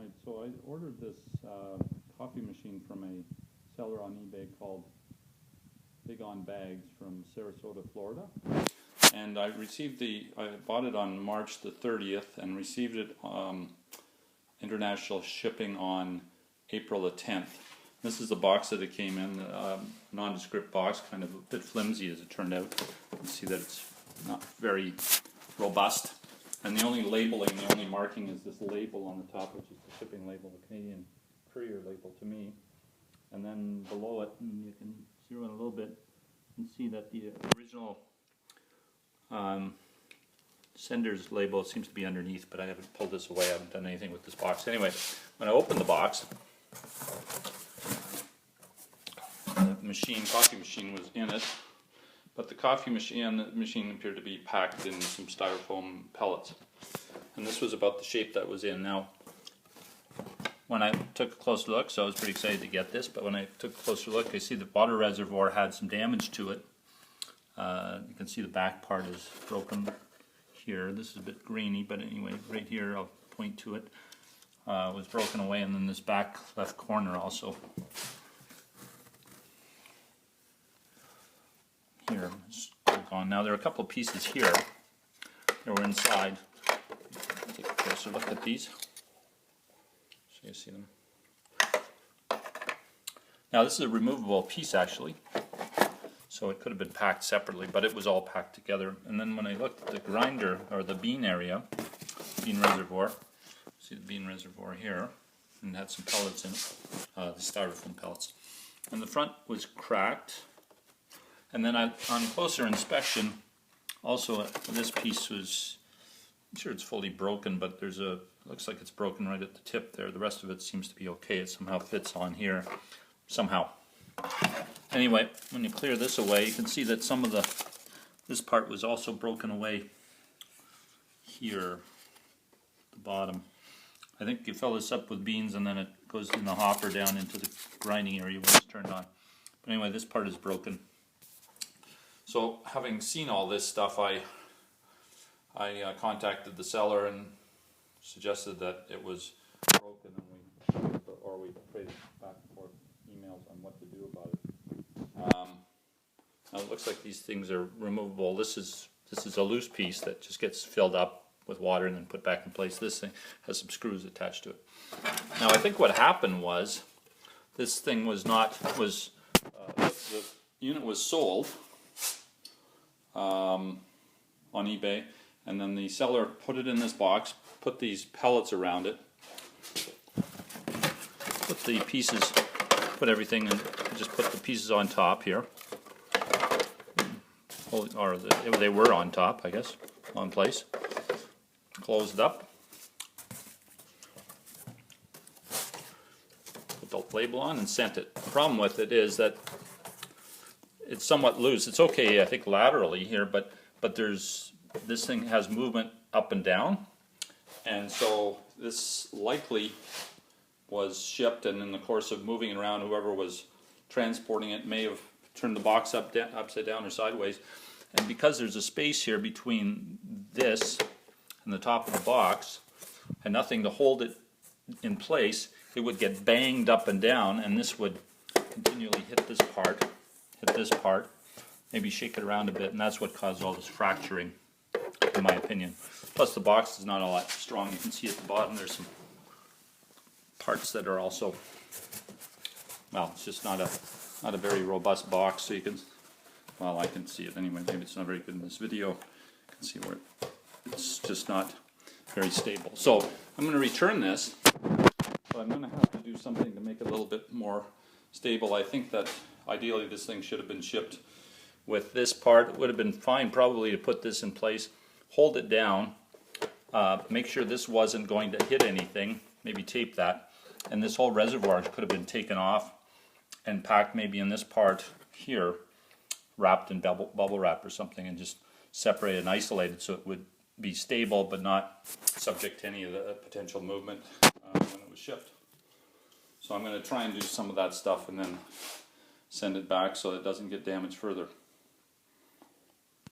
Right, so I ordered this coffee machine from a seller on eBay called Bigonbags from Sarasota, Florida. And I bought it on March the 30th and received it international shipping on April the 10th. This is the box that it came in, nondescript box, kind of a bit flimsy as it turned out. You can see that it's not very robust. And the only labeling, the only marking is this label on the top, which is the shipping label, the Canadian courier label to me. And then below it, and you can zero in a little bit, and see that the original sender's label seems to be underneath, but I haven't pulled this away. I haven't done anything with this box. Anyway, when I opened the box, the coffee machine was in it, but the coffee machine appeared to be packed in some styrofoam pellets. And this was about the shape that was in. Now, when I took a closer look, so I was pretty excited to get this, but when I took a closer look, I see the water reservoir had some damage to it. You can see the back part is broken here. This is a bit grainy, but anyway, right here, I'll point to it, was broken away, and then this back left corner also. Here, it's gone. Now there are a couple of pieces here that were inside. Take a closer look at these so you see them. Now this is a removable piece actually, so it could have been packed separately, but it was all packed together. And then when I looked at the grinder, or the bean area, bean reservoir, see the bean reservoir here, and it had some pellets in it, the styrofoam pellets. And the front was cracked. And then on closer inspection, also this piece was, I'm sure it's fully broken, but looks like it's broken right at the tip there. The rest of it seems to be okay. It somehow fits on here, somehow. Anyway, when you clear this away, you can see that some of this part was also broken away here, the bottom. I think you fill this up with beans and then it goes in the hopper down into the grinding area when it's turned on. But anyway, this part is broken. So, having seen all this stuff, I contacted the seller and suggested that it was broken, and we traded back and forth emails on what to do about it. Now it looks like these things are removable. This is a loose piece that just gets filled up with water and then put back in place. This thing has some screws attached to it. Now I think what happened was this thing the unit was sold on eBay, and then the seller put it in this box, put these pellets around it, put everything, and just put the pieces on top here, or they were on top, I guess, on place. Closed it up, put the label on, and sent it. The problem with it is that it's somewhat loose. It's okay, I think, laterally here, but this thing has movement up and down, and so this likely was shipped, and in the course of moving it around, whoever was transporting it may have turned the box upside down or sideways. And because there's a space here between this and the top of the box, and nothing to hold it in place, it would get banged up and down, and this would continually hit this part, maybe shake it around a bit, and that's what caused all this fracturing, in my opinion. Plus the box is not all that strong. You can see at the bottom there's some parts that are also, well, it's just not a very robust box, so you can, well, I can see it anyway. Maybe it's not very good in this video. You can see where it's just not very stable. So I'm going to return this, but I'm going to have to do something to make it a little bit more stable. I think that ideally this thing should have been shipped with this part. It would have been fine probably to put this in place, hold it down, make sure this wasn't going to hit anything, maybe tape that, and this whole reservoir could have been taken off and packed maybe in this part here, wrapped in bubble wrap or something, and just separated and isolated so it would be stable but not subject to any of the potential movement when it was shipped. So I'm going to try and do some of that stuff and then send it back so it doesn't get damaged further.